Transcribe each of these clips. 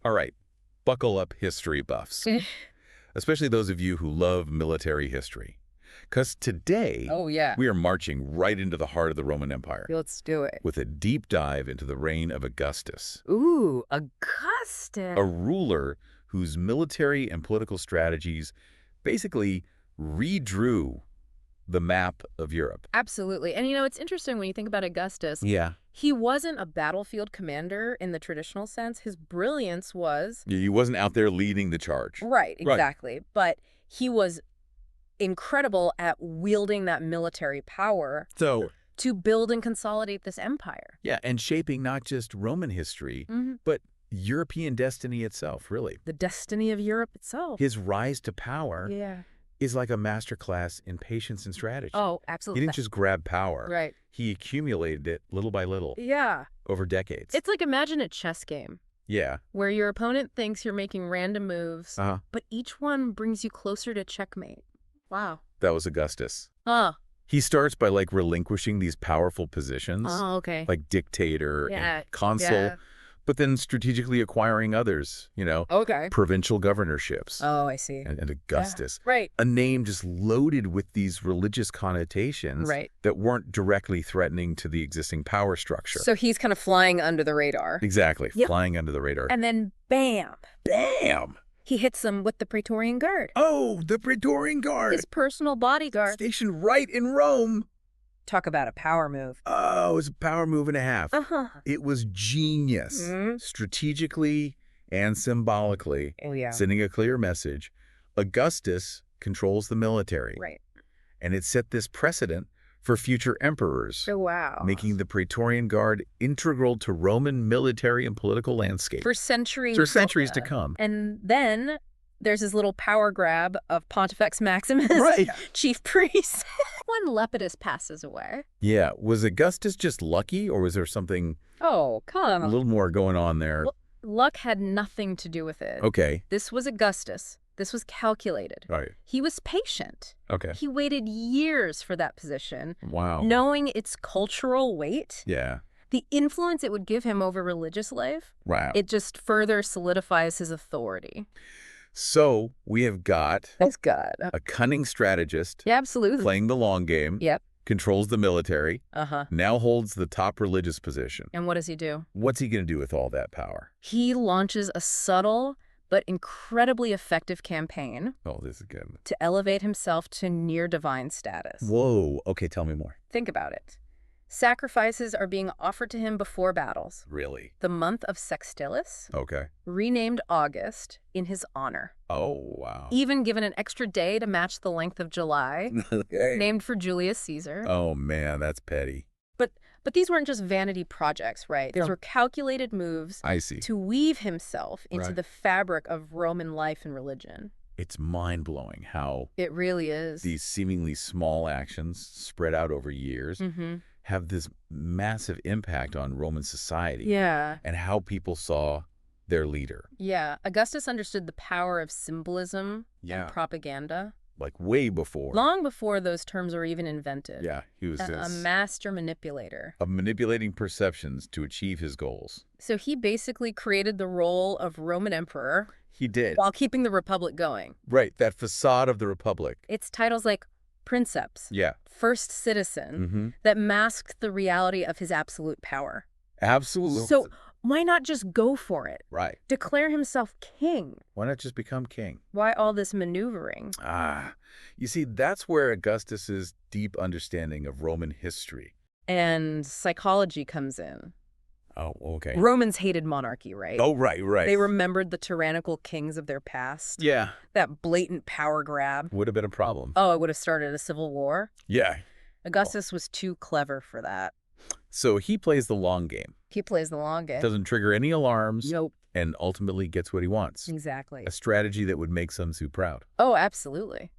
All right, buckle up, history buffs, especially those of you who love military history. Because today, Oh, yeah. we are marching right into the heart of the Roman Empire Let's do it. with a deep dive into the reign of Augustus, Ooh, Augustus. a ruler whose military and political strategies basically redrew the map of Europe. Absolutely. And it's interesting when you think about Augustus. Yeah. He wasn't a battlefield commander in the traditional sense. His brilliance was... He wasn't out there leading the charge. Right, exactly. But he was incredible at wielding that military power So, to build and consolidate this empire. yeah, and shaping not just Roman history, but European destiny itself, really. The destiny of Europe itself. His rise to power Yeah. is like a masterclass in patience and strategy. Oh, He absolutely. didn't just grab power. Right. He accumulated it little by little Yeah. over decades. It's like, imagine a chess game Yeah. where your opponent thinks you're making random moves, but each one brings you closer to checkmate. Wow. That was Augustus. Huh. He starts by relinquishing these powerful positions, Oh, okay. like dictator Yeah. and consul, Yeah. but then strategically acquiring others, Okay. provincial governorships. Oh, I see. And Augustus. Yeah. Right. A name just loaded with these religious connotations Right. that weren't directly threatening to the existing power structure. So he's kind of flying under the radar. Exactly. Yep. Flying under the radar. And then, bam, Bam! he hits them with the Praetorian Guard. Oh, the Praetorian Guard! His personal bodyguard. Stationed right in Rome! Talk about a power move. Oh, it was a power move and a half. Uh-huh. It was genius. Strategically and symbolically, Oh, yeah. sending a clear message. Augustus controls the military. Right. And it set this precedent for future emperors, Oh, wow. making the Praetorian Guard integral to Roman military and political landscape For centuries. for centuries to come. And then there's his little power grab of Pontifex Maximus, Right. chief priest. When Lepidus passes away. Yeah, was Augustus just lucky, or was there something Oh, come a on. little more going on there? Well, luck had nothing to do with it. Okay. This was Augustus. This was calculated. All right. He was patient. Okay. He waited years for that position, Wow. knowing its cultural weight, Yeah. the influence it would give him over religious life. Wow. It just further solidifies his authority. So we have got Thanks God. a cunning strategist Yeah, absolutely. playing the long game, Yep. controls the military, Uh-huh. now holds the top religious position. And what does he do? What's he going to do with all that power? He launches a subtle but incredibly effective campaign Oh, this is good. to elevate himself to near divine status. Whoa. Okay, tell me more. Think about it. Sacrifices are being offered to him before battles. Really? The month of Sextilis, Okay. renamed August in his honor. Oh, wow. Even given an extra day to match the length of July, Okay. named for Julius Caesar. Oh, man, that's petty. But these weren't just vanity projects, right? These Yeah. were calculated moves I see. to weave himself into Right. the fabric of Roman life and religion. It's mind-blowing how It really is. these seemingly small actions spread out over years Mm-hmm. have this massive impact on Roman society Yeah. and how people saw their leader. Yeah. Augustus understood the power of symbolism Yeah. and propaganda Like way before. long before those terms were even invented. Yeah, he was A master manipulator. of manipulating perceptions to achieve his goals. So he basically created the role of Roman emperor He did. while keeping the republic going. Right, that facade of the republic. It's titles like princeps, Yeah. first citizen, Mm-hmm. that masked the reality of his absolute power. Absolutely. So why not just go for it? Right. Declare himself king? Why not just become king? Why all this maneuvering? You see, that's where Augustus's deep understanding of Roman history. And psychology comes in. Oh, okay. Romans hated monarchy, right? Oh, right. They remembered the tyrannical kings of their past. Yeah. That blatant power grab. Would have been a problem. Oh, it would have started a civil war. Yeah. Augustus was too clever for that. So he plays the long game. He plays the long game. Doesn't trigger any alarms. Nope. And ultimately gets what he wants. Exactly. A strategy that would make Sun Tzu proud. Oh, absolutely.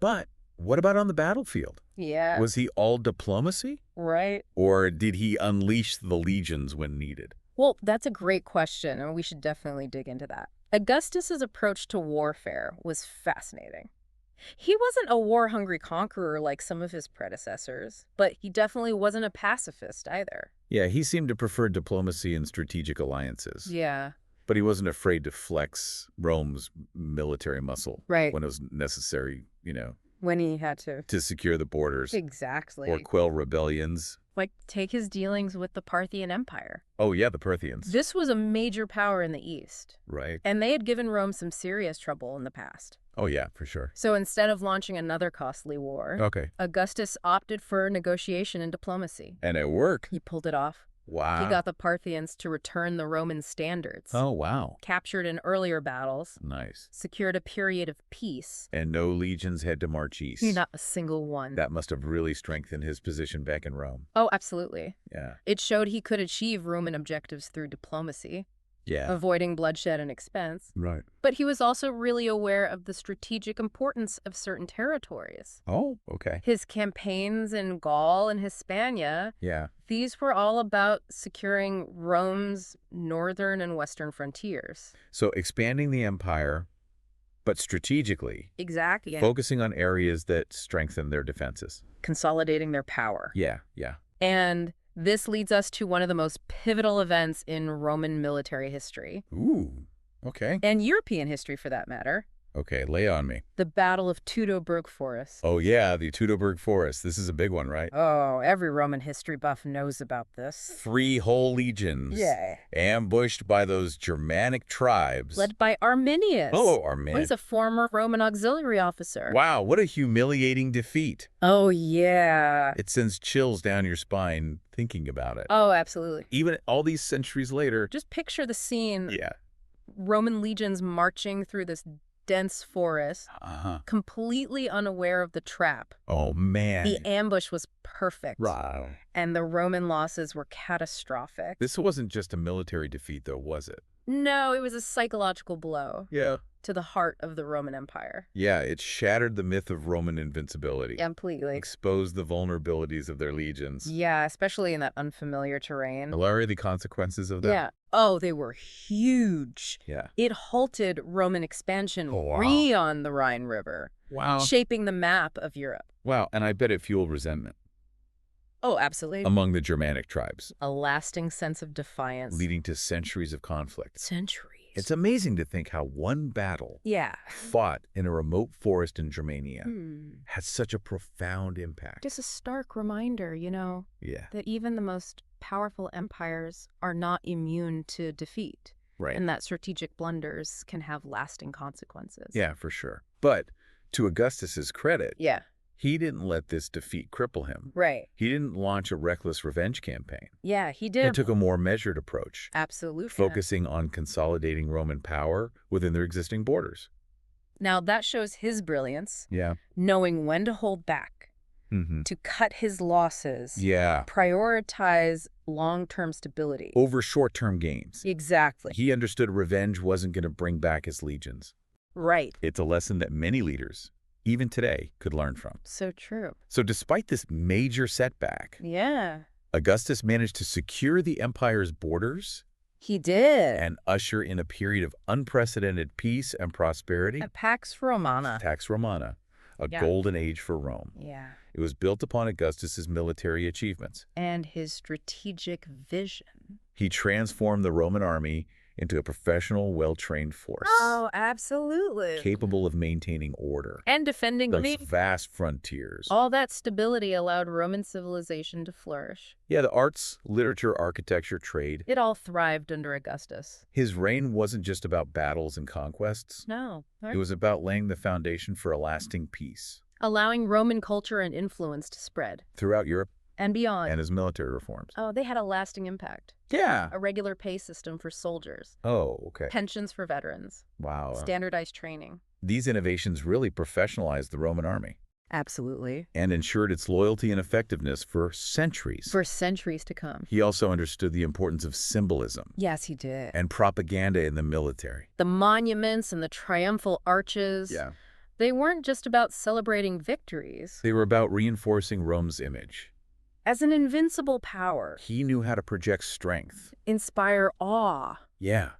But what about on the battlefield? Yeah. Was he all diplomacy? Right. Or did he unleash the legions when needed? Well, that's a great question, and we should definitely dig into that. Augustus's approach to warfare was fascinating. He wasn't a war-hungry conqueror like some of his predecessors, but he definitely wasn't a pacifist either. Yeah, he seemed to prefer diplomacy and strategic alliances. Yeah. But he wasn't afraid to flex Rome's military muscle Right. when it was necessary, When he had to. to secure the borders Exactly. or quell rebellions. Like, take his dealings with the Parthian Empire. Oh, yeah, the Parthians. This was a major power in the East, Right. and they had given Rome some serious trouble in the past. Oh, yeah, for sure. So instead of launching another costly war, Okay. Augustus opted for negotiation and diplomacy. And it worked. He pulled it off. Wow. He got the Parthians to return the Roman standards, Oh, wow. captured in earlier battles, Nice. secured a period of peace. And no legions had to march east. Not a single one. That must have really strengthened his position back in Rome. Oh, absolutely. Yeah. It showed he could achieve Roman objectives through diplomacy, Yeah. avoiding bloodshed and expense. Right. But he was also really aware of the strategic importance of certain territories. Oh, okay. His campaigns in Gaul and Hispania, Yeah. these were all about securing Rome's northern and western frontiers. So expanding the empire, but strategically, Exactly. focusing on areas that strengthen their defenses. Consolidating their power. Yeah, yeah. And this leads us to one of the most pivotal events in Roman military history, Ooh, okay. and European history for that matter, Okay, lay on me. the Battle of Teutoburg Forest. Oh, yeah, the Teutoburg Forest. This is a big one, right? Oh, every Roman history buff knows about this. 3 whole legions. Yeah. Ambushed by those Germanic tribes. Led by Arminius. Oh, Well, Arminius. he's a former Roman auxiliary officer. Wow, what a humiliating defeat. Oh, yeah. It sends chills down your spine thinking about it. Oh, absolutely. Even all these centuries later. Just picture the scene. Yeah. Roman legions marching through this dense forest, Uh-huh. completely unaware of the trap. Oh, man. The ambush was perfect. Wow. And the Roman losses were catastrophic. This wasn't just a military defeat, though, was it? No, it was a psychological blow Yeah. to the heart of the Roman Empire. Yeah, it shattered the myth of Roman invincibility. Completely. Exposed the vulnerabilities of their legions. Yeah, especially in that unfamiliar terrain. Are the consequences of that? Yeah. Oh, they were huge. Yeah. It halted Roman expansion Oh, wow. beyond the Rhine River, Wow. shaping the map of Europe. Wow, and I bet it fueled resentment Oh, absolutely. among the Germanic tribes, A lasting sense of defiance. leading to centuries of conflict. Centuries. It's amazing to think how one battle Yeah. fought in a remote forest in Germania Hmm. had such a profound impact. Just a stark reminder, Yeah, that even the most powerful empires are not immune to defeat, right. and that strategic blunders can have lasting consequences. Yeah, for sure. But to Augustus's credit, Yeah. he didn't let this defeat cripple him. Right. He didn't launch a reckless revenge campaign. Yeah, he He did. took a more measured approach, Absolutely. focusing on consolidating Roman power within their existing borders. Now, that shows his brilliance, Yeah. knowing when to hold back, Mm-hmm. to cut his losses, Yeah. prioritize long-term stability. Over short-term gains. Exactly. He understood revenge wasn't going to bring back his legions. Right. It's a lesson that many leaders, even today, could learn from. So true. So despite this major setback, Yeah. Augustus managed to secure the empire's borders He did. and usher in a period of unprecedented peace and prosperity. A Pax Romana. Pax Romana, a Yeah. golden age for Rome. Yeah. It was built upon Augustus's military achievements. And his strategic vision. He transformed the Roman army into a professional, well-trained force, Oh, absolutely. capable of maintaining order. And defending Those vast frontiers. all that stability allowed Roman civilization to flourish. Yeah, the arts, literature, architecture, trade. It all thrived under Augustus. His reign wasn't just about battles and conquests. No. It was about laying the foundation for a lasting peace Allowing Roman culture and influence to spread. throughout Europe And beyond. and his military reforms. Oh, they had a lasting impact. Yeah. A regular pay system for soldiers. Oh, okay. Pensions for veterans. Wow. Standardized training. These innovations really professionalized the Roman army Absolutely. and ensured its loyalty and effectiveness for centuries. For centuries to come. He also understood the importance of symbolism Yes, he did. and propaganda in the military. The monuments and the triumphal arches. Yeah. They weren't just about celebrating victories. They were about reinforcing Rome's image. As an invincible power. He knew how to project strength. Inspire awe. Yeah,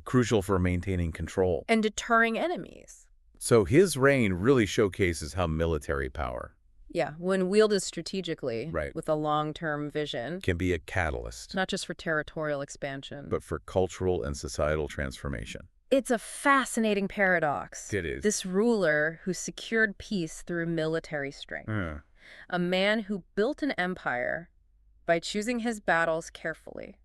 crucial for maintaining control. And deterring enemies. So his reign really showcases how military power Yeah, when wielded strategically, Right. with a long-term vision, Can be a catalyst, not just for territorial expansion. but for cultural and societal transformation. It's a fascinating paradox. It is. This ruler who secured peace through military strength. A man who built an empire by choosing his battles carefully.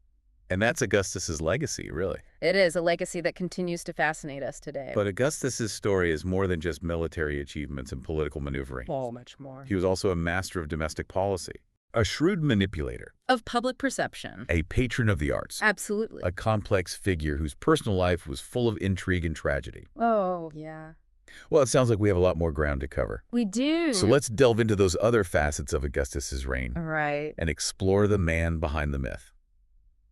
And that's Augustus's legacy, really. It is a legacy that continues to fascinate us today. But Augustus's story is more than just military achievements and political maneuvering. Oh, much more. He was also a master of domestic policy, a shrewd manipulator, Of public perception. a patron of the arts, Absolutely. a complex figure whose personal life was full of intrigue and tragedy. Oh, yeah. Well, it sounds like we have a lot more ground to cover. We do. So let's delve into those other facets of Augustus's reign Right. and explore the man behind the myth.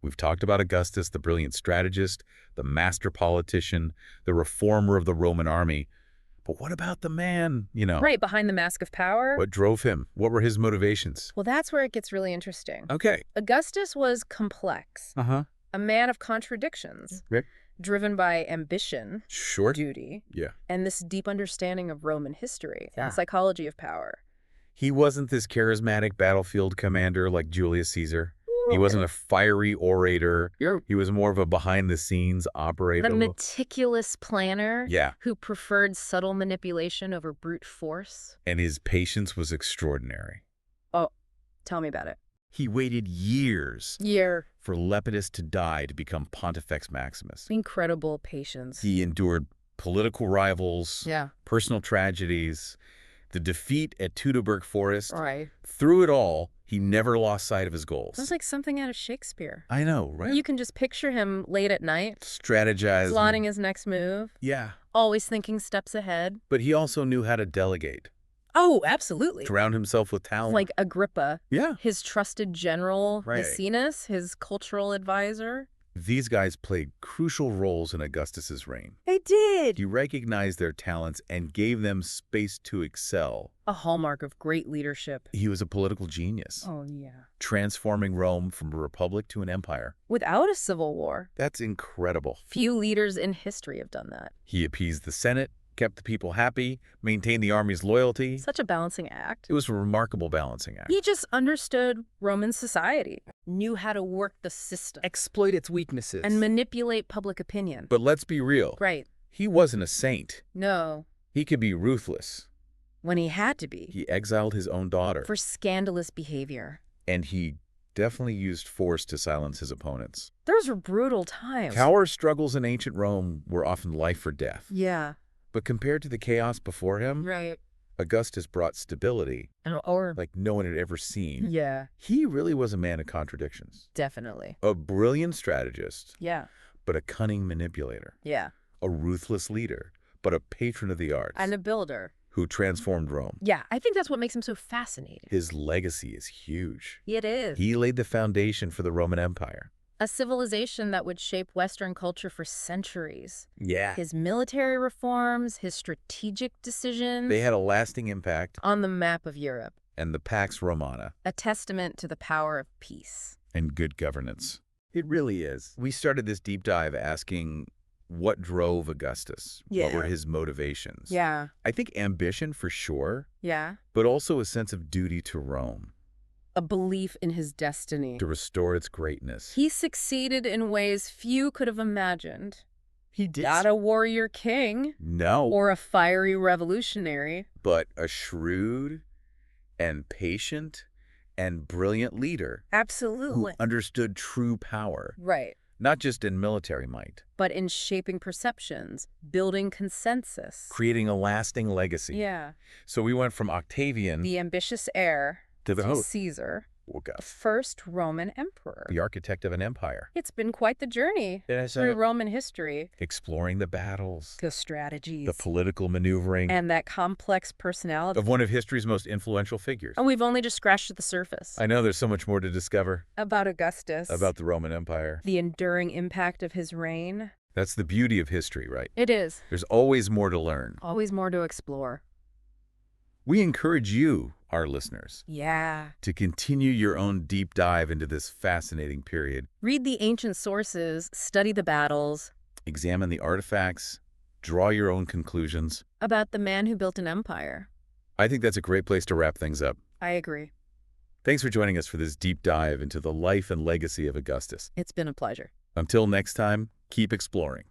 We've talked about Augustus, the brilliant strategist, the master politician, the reformer of the Roman army. But what about the man, Right, behind the mask of power? What drove him? What were his motivations? Well, that's where it gets really interesting. Okay. Augustus was complex, Uh-huh. a man of contradictions, Rick? driven by ambition, Short? duty, Yeah. and this deep understanding of Roman history, Yeah. the psychology of power. He wasn't this charismatic battlefield commander like Julius Caesar. He wasn't a fiery orator. He was more of a behind-the-scenes operator. The meticulous planner Yeah. who preferred subtle manipulation over brute force. And his patience was extraordinary. Oh, tell me about it. He waited years for Lepidus to die to become Pontifex Maximus. Incredible patience. He endured political rivals, Yeah. personal tragedies, the defeat at Teutoburg Forest. Right. Through it all, he never lost sight of his goals. Sounds like something out of Shakespeare. I know, right? You can just picture him late at night, Strategizing. plotting his next move, Yeah. always thinking steps ahead. But he also knew how to delegate, Oh, absolutely. surround himself with talent. Like Agrippa, Yeah. his trusted general, Right. Maecenas, his cultural advisor. These guys played crucial roles in Augustus's reign. They did. He recognized their talents and gave them space to excel. A hallmark of great leadership. He was a political genius, Oh, yeah. transforming Rome from a republic to an empire. Without a civil war, That's incredible. few leaders in history have done that. He appeased the Senate, kept the people happy, maintained the army's loyalty. Such a balancing act. It was a remarkable balancing act. He just understood Roman society, knew how to work the system, Exploit its weaknesses. and manipulate public opinion. But let's be real. Right. He wasn't a saint. No. He could be ruthless. When he had to be. He exiled his own daughter. For scandalous behavior. And he definitely used force to silence his opponents. Those were brutal times. Power struggles in ancient Rome were often life or death. Yeah. But compared to the chaos before him, Right. Augustus brought stability Or like no one had ever seen. yeah, He really was a man of contradictions. definitely. A brilliant strategist, Yeah. but a cunning manipulator. Yeah. A ruthless leader, but a patron of the arts. And a builder. Who transformed Rome. Yeah, I think that's what makes him so fascinating. His legacy is huge. It is. He laid the foundation for the Roman Empire. A civilization that would shape Western culture for centuries. Yeah. His military reforms, his strategic decisions. They had a lasting impact, on the map of Europe. and the Pax Romana, A testament to the power of peace. and good governance. It really is. We started this deep dive asking what drove Augustus? What were his motivations? Yeah. I think ambition for sure, Yeah. but also a sense of duty to Rome, A belief in his destiny. to restore its greatness. He succeeded in ways few could have imagined. He did. Not a warrior king No, or a fiery revolutionary. but a shrewd and patient and brilliant leader who Absolutely. understood true power, Right. not just in military might, But in shaping perceptions, building consensus. creating a lasting legacy. Yeah. So we went from Octavian The ambitious heir to the to host, Caesar, the Augustus, first Roman emperor. the architect of an empire. It's been quite the journey through Roman history. Exploring the battles, The strategies. the political maneuvering and that complex personality. of one of history's most influential figures. And we've only just scratched the surface. I know there's so much more to discover About Augustus. about the Roman Empire. the enduring impact of his reign. That's the beauty of history, right? It is. There's always more to learn. Always more to explore. We encourage you, our listeners, Yeah. to continue your own deep dive into this fascinating period. Read the ancient sources, study the battles. Examine the artifacts, draw your own conclusions. About the man who built an empire. I think that's a great place to wrap things up. I agree. Thanks for joining us for this deep dive into the life and legacy of Augustus. It's been a pleasure. Until next time, keep exploring.